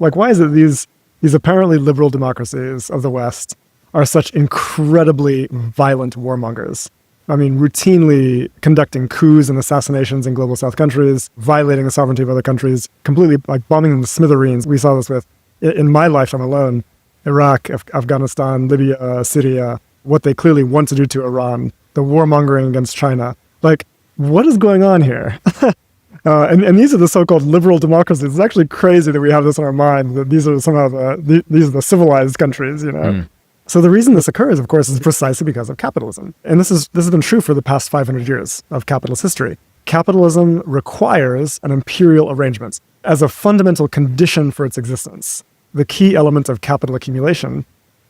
Like, why is it these apparently liberal democracies of the West are such incredibly violent warmongers? I mean, routinely conducting coups and assassinations in global South countries, violating the sovereignty of other countries, completely like bombing them to smithereens. We saw this with, in my lifetime alone, Iraq, Afghanistan, Libya, Syria, what they clearly want to do to Iran, the warmongering against China. Like, what is going on here? And these are the so-called liberal democracies. It's actually crazy that we have this in our mind, that these are somehow these are the civilized countries, you know? So the reason this occurs, of course, is precisely because of capitalism. And this has been true for the past 500 years of capitalist history. Capitalism requires an imperial arrangement as a fundamental condition for its existence. The key element of capital accumulation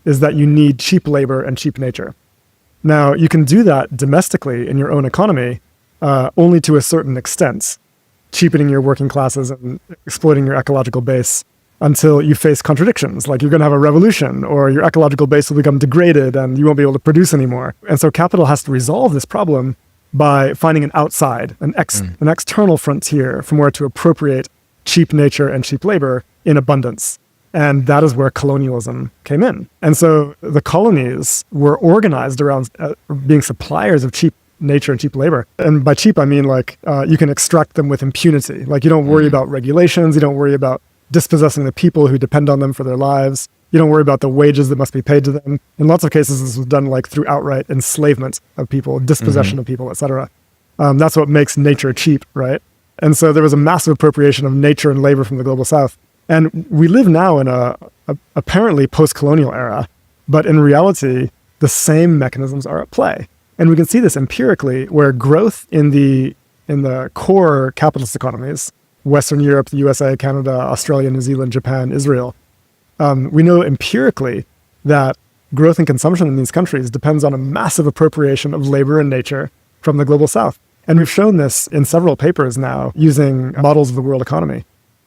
is that you need cheap labor and cheap nature. Now, you can do that domestically in your own economy only to a certain extent, cheapening your working classes and exploiting your ecological base until you face contradictions, like you're going to have a revolution or your ecological base will become degraded and you won't be able to produce anymore. And so capital has to resolve this problem by finding an outside, an external frontier from where to appropriate cheap nature and cheap labor in abundance. And that is where colonialism came in. And so the colonies were organized around being suppliers of cheap nature and cheap labor. And by cheap, I mean like you can extract them with impunity. Like you don't worry about regulations, you don't worry about dispossessing the people who depend on them for their lives. You don't worry about the wages that must be paid to them. In lots of cases, this was done like through outright enslavement of people, dispossession of people, etc. That's what makes nature cheap, right? And so there was a massive appropriation of nature and labor from the global South. And we live now in a apparently post-colonial era, but in reality, the same mechanisms are at play. And we can see this empirically, where growth in the core capitalist economies, Western Europe, the USA, Canada, Australia, New Zealand, Japan, Israel, we know empirically that growth and consumption in these countries depends on a massive appropriation of labor and nature from the global South. And we've shown this in several papers now using models of the world economy.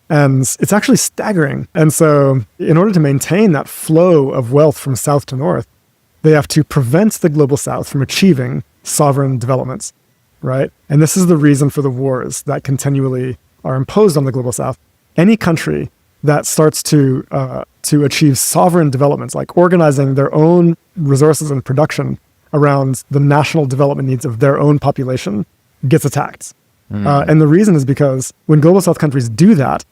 And it's actually staggering. And so in order to maintain that flow of wealth from South to North, they have to prevent the global South from achieving sovereign developments, right? And this is the reason for the wars that continually are imposed on the global South. Any country that starts to achieve sovereign developments, like organizing their own resources and production around the national development needs of their own population, gets attacked. And the reason is because when global South countries do that,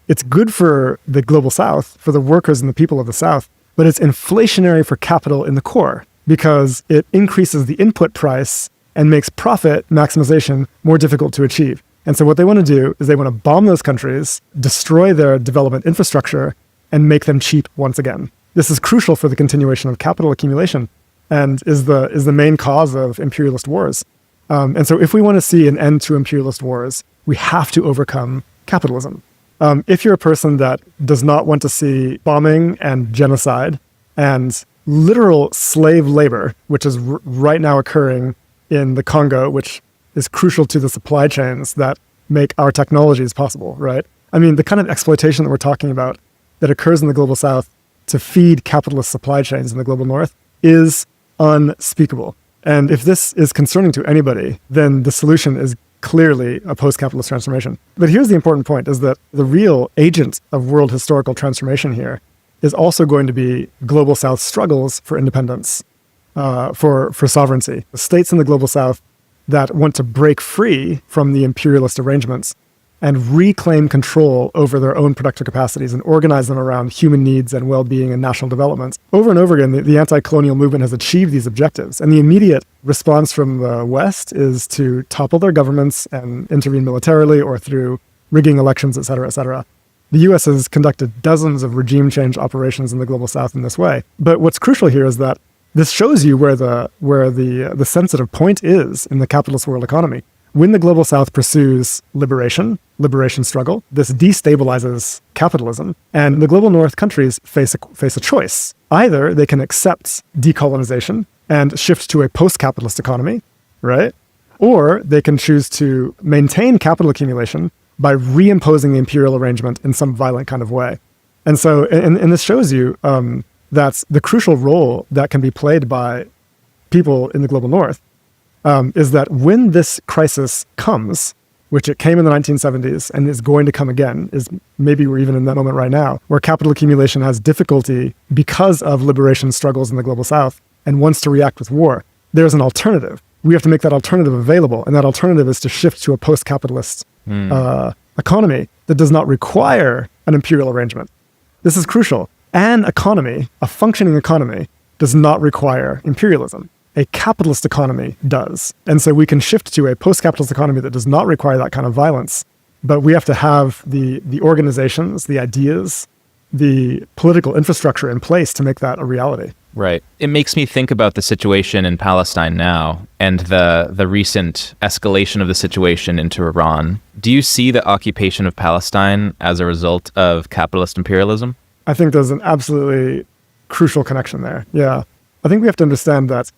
it's good for the global South, for the workers and the people of the South, but it's inflationary for capital in the core because it increases the input price and makes profit maximization more difficult to achieve. And so what they want to do is they want to bomb those countries, destroy their development infrastructure, and make them cheap once again. This is crucial for the continuation of capital accumulation and is the main cause of imperialist wars. And so if we want to see an end to imperialist wars, we have to overcome capitalism. If you're a person that does not want to see bombing and genocide and literal slave labor, which is right now occurring in the Congo, which is crucial to the supply chains that make our technologies possible, right? I mean, the kind of exploitation that we're talking about that occurs in the global South to feed capitalist supply chains in the global North is unspeakable. And if this is concerning to anybody, then the solution is clearly a post-capitalist transformation. But here's the important point, is that the real agent of world historical transformation here is also going to be global South struggles for independence, for sovereignty. The states in the global South that want to break free from the imperialist arrangements and reclaim control over their own productive capacities and organize them around human needs and well-being and national development. Over and over again, the anti-colonial movement has achieved these objectives. And the immediate response from the West is to topple their governments and intervene militarily or through rigging elections, et cetera, et cetera. The US has conducted dozens of regime change operations in the global South in this way. But what's crucial here is that this shows you where the sensitive point is in the capitalist world economy. When the global South pursues liberation struggle, this destabilizes capitalism, and the global North countries face a choice. Either they can accept decolonization and shift to a post-capitalist economy, right? Or they can choose to maintain capital accumulation by reimposing the imperial arrangement in some violent kind of way. And so, and this shows you that the crucial role that can be played by people in the global North is that when this crisis comes, which it came in the 1970s and is going to come again, is maybe we're even in that moment right now, where capital accumulation has difficulty because of liberation struggles in the global south and wants to react with war, there's an alternative. We have to make that alternative available. And that alternative is to shift to a post-capitalist economy that does not require an imperial arrangement. This is crucial. An economy, a functioning economy, does not require imperialism. A capitalist economy does. And so we can shift to a post-capitalist economy that does not require that kind of violence. But we have to have the organizations, the ideas, the political infrastructure in place to make that a reality. Right. It makes me think about the situation in Palestine now and the recent escalation of the situation into Iran. Do you see the occupation of Palestine as a result of capitalist imperialism? I think there's an absolutely crucial connection there. Yeah. I think we have to understand that,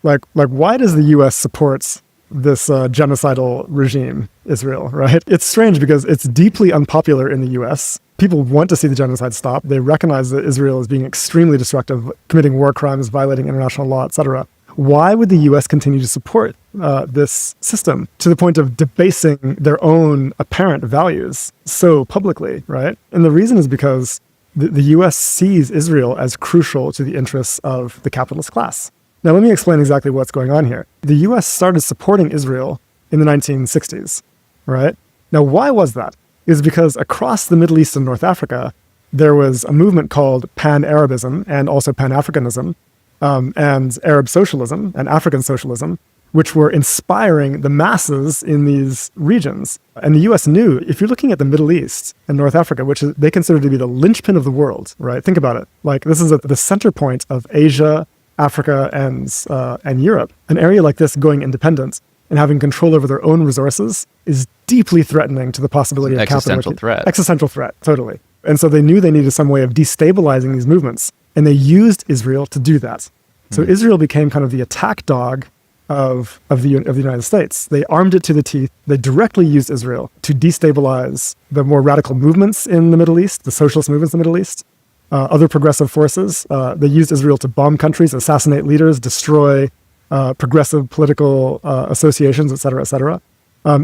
like why does the U.S. support this genocidal regime, Israel, right? It's strange because it's deeply unpopular in the U.S. People want to see the genocide stop. They recognize that Israel is being extremely destructive, committing war crimes, violating international law, etc. Why would the U.S. continue to support this system to the point of debasing their own apparent values so publicly, right? And the reason is because the U.S. sees Israel as crucial to the interests of the capitalist class. Now, let me explain exactly what's going on here. The U.S. started supporting Israel in the 1960s, right? Now, why was that? Is because across the Middle East and North Africa, there was a movement called Pan-Arabism and also Pan-Africanism and Arab socialism and African socialism, which were inspiring the masses in these regions. And the U.S. knew, if you're looking at the Middle East and North Africa, which they consider to be the linchpin of the world, right? Think about it. Like, this is at the center point of Asia, Africa, and Europe. An area like this going independent and having control over their own resources is deeply threatening to the possibility of existential threat. Existential threat, totally. And so they knew they needed some way of destabilizing these movements, and they used Israel to do that. So Israel became kind of the attack dog of the United States. They armed it to the teeth. They directly used Israel to destabilize the more radical movements in the Middle East, the socialist movements in the Middle East, other progressive forces. They used Israel to bomb countries, assassinate leaders, destroy progressive political associations, et cetera, et cetera.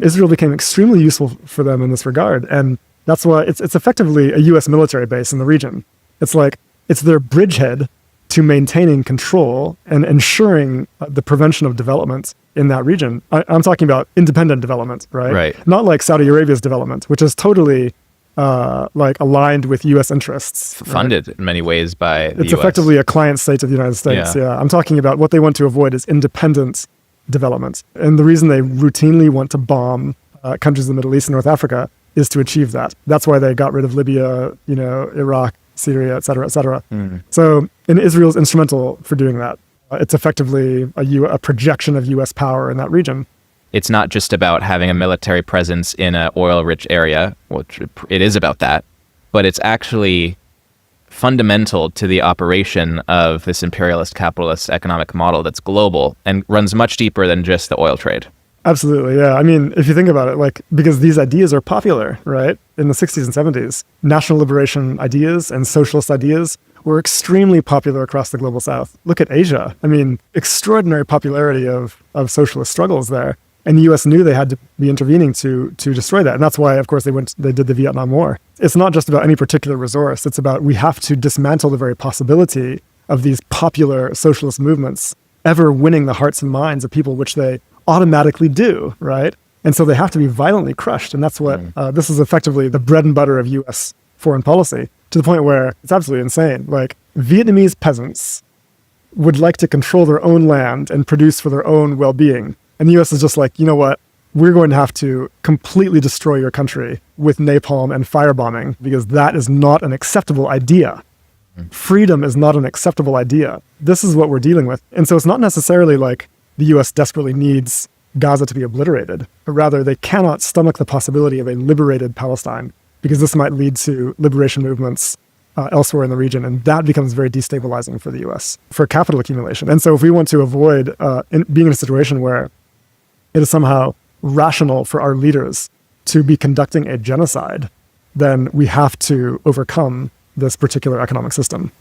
Israel became extremely useful for them in this regard. And that's why it's effectively a U.S. military base in the region. It's like, it's their bridgehead to maintaining control and ensuring the prevention of development in that region. I'm talking about independent development, right? Right. Not like Saudi Arabia's development, which is totally like aligned with U.S. interests. Funded in many ways by the It's U.S. effectively a client state of the United States. Yeah. I'm talking about what they want to avoid is independent development. And the reason they routinely want to bomb countries in the Middle East and North Africa is to achieve that. That's why they got rid of Libya, Iraq, Syria, et cetera, et cetera. So, and Israel's instrumental for doing that. It's effectively a projection of U.S. power in that region. It's not just about having a military presence in an oil-rich area, which it is about that, but it's actually fundamental to the operation of this imperialist capitalist economic model that's global and runs much deeper than just the oil trade. Absolutely, yeah. I mean, if you think about it, because these ideas are popular, right? In the 60s and 70s, national liberation ideas and socialist ideas were extremely popular across the global south. Look at Asia. I mean, extraordinary popularity of socialist struggles there. And the U.S. knew they had to be intervening to destroy that. And that's why, of course, they did the Vietnam War. It's not just about any particular resource. It's about we have to dismantle the very possibility of these popular socialist movements ever winning the hearts and minds of people, which they automatically do, right? And so they have to be violently crushed. And that's what this is effectively the bread and butter of U.S. foreign policy, to the point where it's absolutely insane. Like, Vietnamese peasants would like to control their own land and produce for their own well-being. And the U.S. is just like, you know what? We're going to have to completely destroy your country with napalm and firebombing because that is not an acceptable idea. Freedom is not an acceptable idea. This is what we're dealing with. And so it's not necessarily like the U.S. desperately needs Gaza to be obliterated, but rather they cannot stomach the possibility of a liberated Palestine because this might lead to liberation movements elsewhere in the region, and that becomes very destabilizing for the U.S., for capital accumulation. And so if we want to avoid being in a situation where it is somehow rational for our leaders to be conducting a genocide, then we have to overcome this particular economic system.